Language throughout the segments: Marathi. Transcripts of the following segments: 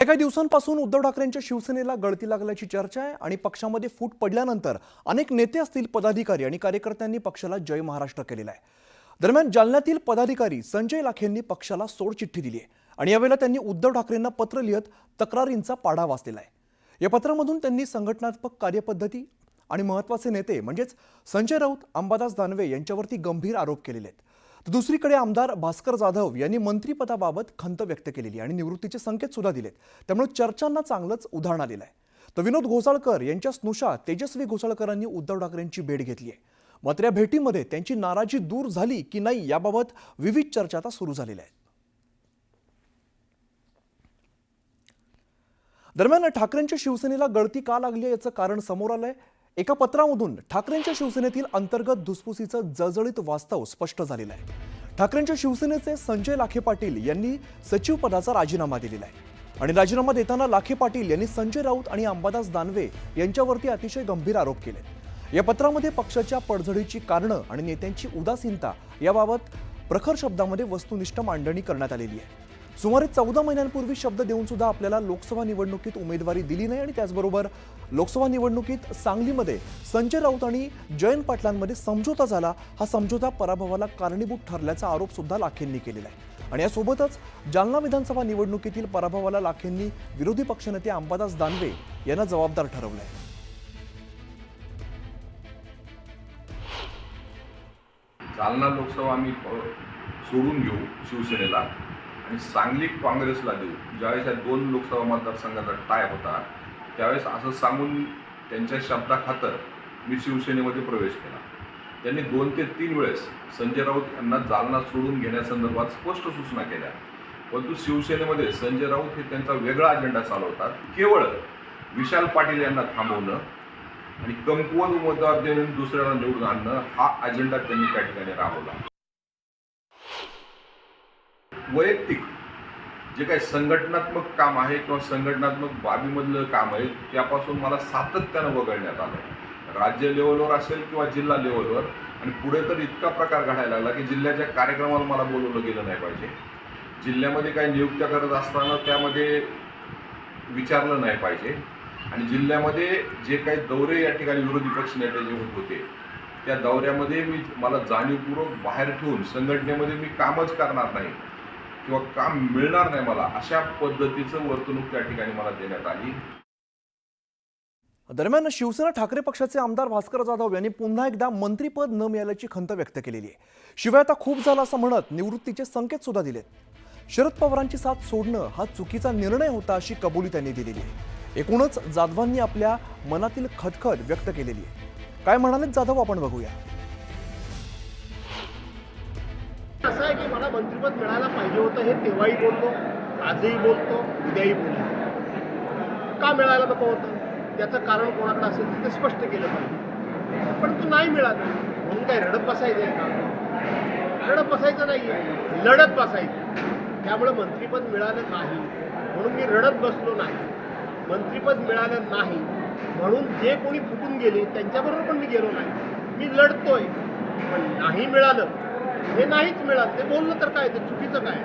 काही दिवसांपासून उद्धव ठाकरेंच्या शिवसेनेला गळती लागल्याची चर्चा आहे आणि पक्षामध्ये फूट पडल्यानंतर अनेक नेते असतील, पदाधिकारी आणि कार्यकर्त्यांनी पक्षाला जय महाराष्ट्र केलेला आहे। दरम्यान जालन्यातील पदाधिकारी संजय लाखेंनी पक्षाला सोडचिठ्ठी दिली आहे आणि यावेळेला त्यांनी उद्धव ठाकरेंना पत्र लिहित तक्रारींचा पाढा वाचलेला आहे। या पत्रामधून त्यांनी संघटनात्मक कार्यपद्धती आणि महत्त्वाचे नेते म्हणजेच संजय राऊत, अंबादास दानवे यांच्यावरती गंभीर आरोप केलेले आहेत। तर दुसरीकडे आमदार भास्कर जाधव यांनी मंत्रिपदाबाबत खंत व्यक्त केलेली आणि निवृत्तीचे संकेत सुद्धा दिलेत। त्यामुळे चर्चांना चांगलंच उधाण आलेलं आहे। तर विनोद घोसाळकर यांच्या स्नुषा तेजस्वी घोसाळकरांनी उद्धव ठाकरेंची भेट घेतली आहे। मात्र या भेटीमध्ये त्यांची नाराजी दूर झाली की नाही याबाबत विविध चर्चा आता सुरू झालेल्या आहेत। दरम्यान ठाकरेंच्या शिवसेनेला गळती का लागली आहे याचं कारण समोर आलंय। एका पत्रामधून ठाकरेंच्या शिवसेनेतील अंतर्गत धुसफुसीचं जळजळीत वास्तव स्पष्ट झालेलं आहे। ठाकरेंच्या शिवसेनेचे संजय लाखे पाटील यांनी सचिव पदाचा राजीनामा दिलेला आहे आणि राजीनामा देताना लाखे पाटील यांनी संजय राऊत आणि अंबादास दानवे यांच्यावरती अतिशय गंभीर आरोप केले। या पत्रामध्ये पक्षाच्या पडझडीची कारणं आणि नेत्यांची उदासीनता याबाबत प्रखर शब्दामध्ये वस्तुनिष्ठ मांडणी करण्यात आलेली आहे। सुमारे 14 महिन्यांपूर्वी शब्द देऊन सुद्धा आपल्याला लोकसभा निवडणुकीत उमेदवारी दिली नाही आणि त्याचबरोबर लोकसभा निवडणुकीत सांगलीमध्ये संजय राऊत आणि जयंत पाटलांमध्ये समझोता झाला। हा समझोता पराभवाला कारणीभूत ठरल्याचा आरोप सुद्धा लाखेंनी केलेला आहे आणि यासोबतच जालना विधानसभा निवडणुकीतील पराभवाला लाखेंनी विरोधी पक्षनेते अंबादास दानवे यांना जबाबदार ठरवलं आहे। जालना लोकसभा आम्ही सोडून घेऊ शिवसेनेला आणि सांगली काँग्रेसला देऊ। ज्यावेळेस या 2 लोकसभा मतदारसंघाचा टाय होता त्यावेळेस असं सांगून त्यांच्या शब्दाखातर मी शिवसेनेमध्ये प्रवेश केला। त्यांनी 2 ते 3 वेळेस संजय राऊत यांना जालना सोडून घेण्यासंदर्भात स्पष्ट सूचना केल्या, परंतु शिवसेनेमध्ये संजय राऊत हे त्यांचा वेगळा अजेंडा चालवतात। केवळ विशाल पाटील यांना थांबवणं आणि कमकुवत उमेदवार देऊन दुसऱ्याला निवडून आणणं हा अजेंडा त्यांनी त्या ठिकाणी राबवला। वैयक्तिक जे काही संघटनात्मक काम आहे किंवा संघटनात्मक बाबीमधलं काम आहे त्यापासून मला सातत्यानं वगळण्यात आलं, राज्य लेवलवर असेल किंवा जिल्हा लेवलवर। आणि पुढे तर इतका प्रकार घडायला लागला की जिल्ह्याच्या कार्यक्रमाला मला बोलवलं गेलं नाही पाहिजे, जिल्ह्यामध्ये काही नियुक्त्या करत असताना त्यामध्ये विचारलं नाही पाहिजे आणि जिल्ह्यामध्ये जे काही दौरे या ठिकाणी विरोधी पक्ष नेते जे होत होते त्या दौऱ्यामध्ये मला जाणीवपूर्वक बाहेर ठेवून संघटनेमध्ये मी कामच करणार नाही किंवा काम मिळणार नाही मला, अशा पद्धतीचं वर्तणूक त्या ठिकाणी मला देण्यात आली। दरम्यान शिवसेना ठाकरे पक्षाचे आमदार भास्कर जाधव यांनी पुन्हा एकदा मंत्रिपद न मिळाल्याची खंत व्यक्त केलेली आहे। शिवाय आता खूप झालं असं म्हणत निवृत्तीचे संकेत सुद्धा दिलेत। शरद पवारांची साथ सोडणं हा चुकीचा निर्णय होता अशी कबुली त्यांनी दिलेली आहे। एकूणच जाधवांनी आपल्या मनातील खदखद व्यक्त केलेली आहे। काय म्हणालेत जाधव आपण बघूया। असं आहे की मला मंत्रिपद मिळायला पाहिजे होतं हे तेव्हाही बोललो, आजही बोलतो, उद्याही बोलतो। का मिळायला नको होतं त्याचं कारण कोणाकडे असेल ते स्पष्ट केलं पाहिजे, पण तो नाही मिळाला म्हणून काय रडत बसायचं आहे का? रडत बसायचं नाही आहे, लढत बसायचं। त्यामुळे मंत्रिपद मिळालं नाही म्हणून मी रडत बसलो नाही, मंत्रिपद मिळालं नाही म्हणून जे कोणी फुटून गेले त्यांच्याबरोबर पण मी गेलो नाही। मी लढतोय, पण नाही मिळालं हे नाहीच मिळालं ते बोललं तर काय, ते चुकीचं काय?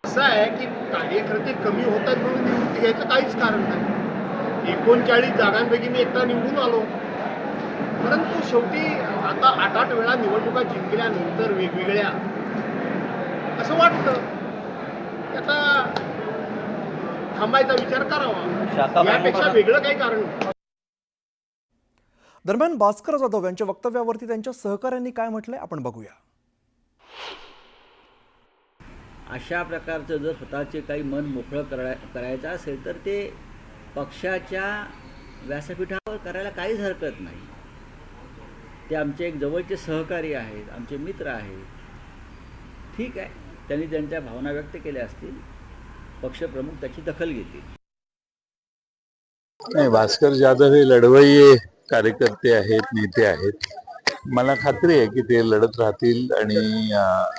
असं आहे की कार्यकर्ते कमी होत आहेत म्हणून निवृत्ती घ्यायचं काहीच कारण नाही। 39 जागांपैकी मी एकटा निवडून आलो, परंतु शेवटी आता 8-8 वेळा निवडणुका जिंकल्यानंतर वेगवेगळ्या असं वाटतं की आता थांबायचा विचार करावा, यापेक्षा वेगळं काही कारण नाही। दरम्यान भास्कर जाधव यांच्या वक्तव्यावरती त्यांच्या सहकाऱ्यांनी काय म्हटलंय आपण बघूया। अशा प्रकारचं जर स्वतःचे काही मन मोकळं करायचं असेल तर ते पक्षाच्या व्यासपीठावर करायला काहीच हरकत नाही। ते आमचे एक जवळचे सहकारी आहेत, आमचे मित्र आहेत, ठीक आहे, त्यांनी त्यांच्या भावना व्यक्त केल्या असतील, पक्षप्रमुख त्याची दखल घेतील। नाही, भास्कर जाधव हे लढवय्ये कार्यकर्ते आहेत, नेते आहेत। मला खात्री आहे की ते लढत राहतील आणि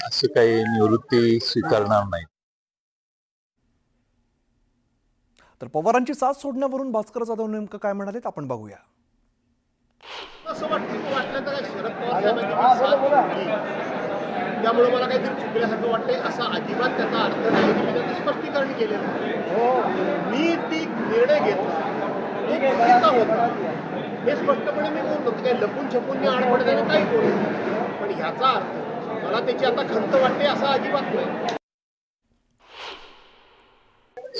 असं काही निवृत्ती स्वीकारणार नाही। तर पवारांची साथ सोडण्यावरून भास्कर जाधव नेमकं काय म्हणालेत आपण बघूया। असं वाटतं तर शरद पवार साहेबांनी साथ सोडली त्यामुळे मला काहीतरी चुकल्यासारखं वाटतंय असा अजिबात त्याचा अर्थ नाही की मी त्याचं स्पष्टीकरण केलेलं आहे. मी ती निर्णय घेतला तो चुकीचा होता हे स्पष्टपणे मी बोललो की काही लपून छपून मी आडपडताना काही बोललो, पण ह्याचा अर्थ मला त्याची आता खंत वाटते असा अजिबात नाही.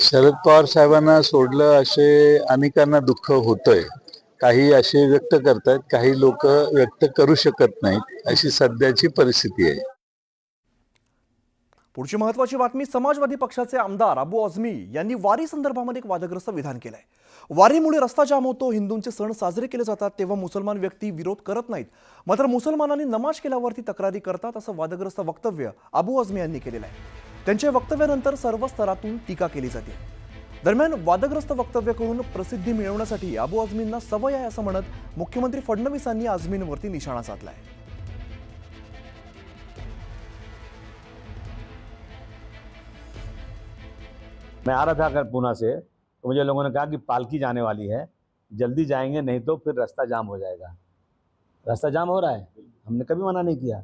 शरद पवार साहेबांना सोडलं असे अनेकांना दुःख होतंय. काही असे व्यक्त करतात, काही लोक व्यक्त करू शकत नाहीत, अशी सध्याची परिस्थिती आहे. पुढची महत्वाची बातमी. समाजवादी पक्षाचे आमदार अबू आझमी यांनी वारी संदर्भामध्ये एक वादग्रस्त विधान केलंय. वारीमुळे रस्ता जाम होतो, हिंदूंचे सण साजरे केले जातात तेव्हा मुसलमान व्यक्ती विरोध करत नाहीत, मात्र मुसलमानांनी नमाज केल्यावरती तक्रारी करतात, असं वादग्रस्त वक्तव्य अबू आझमी यांनी केलेलं आहे. त्यांच्या वक्तव्यानंतर सर्व स्तरातून टीका केली जाते. दरम्यान वादग्रस्त वक्तव्य करून प्रसिद्धी मिळवण्यासाठी अबू आझमींना सवय आहे असं म्हणत मुख्यमंत्री फडणवीसांनी आझमींवरती निशाणा साधलाय. मैं आ रहा था अगर पूना से, तो मुझे लोगों ने कहा कि पालकी जाने वाली है, जल्दी जाएंगे नहीं तो फिर रास्ता जाम हो जाएगा। रास्ता जाम हो रहा है, हमने कभी मना नहीं किया,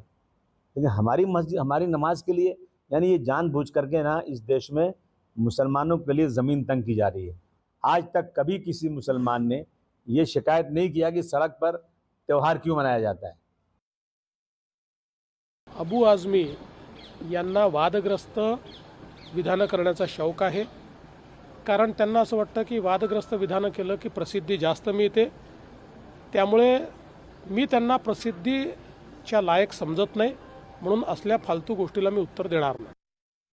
लेकिन हमारी मस्जिद हमारी नमाज के लिए यानी ये जानबूझ करके ना इस देश में मुसलमानों के लिए ज़मीन तंग की जा रही है। आज तक कभी किसी मुसलमान ने ये शिकायत नहीं किया कि सड़क पर त्यौहार क्यों मनाया जाता है। अबू आझमी यांना वादग्रस्त विधानं करण्याचा शौक आहे, कारण त्यांना असं वाटतं की वादग्रस्त विधानं केलं की प्रसिद्धी जास्त मिळते, त्यामुळे मी त्यांना प्रसिद्धीच्या लायक समजत नाही, म्हणून असल्या फालतू गोष्टीला मी उत्तर देणार नाही.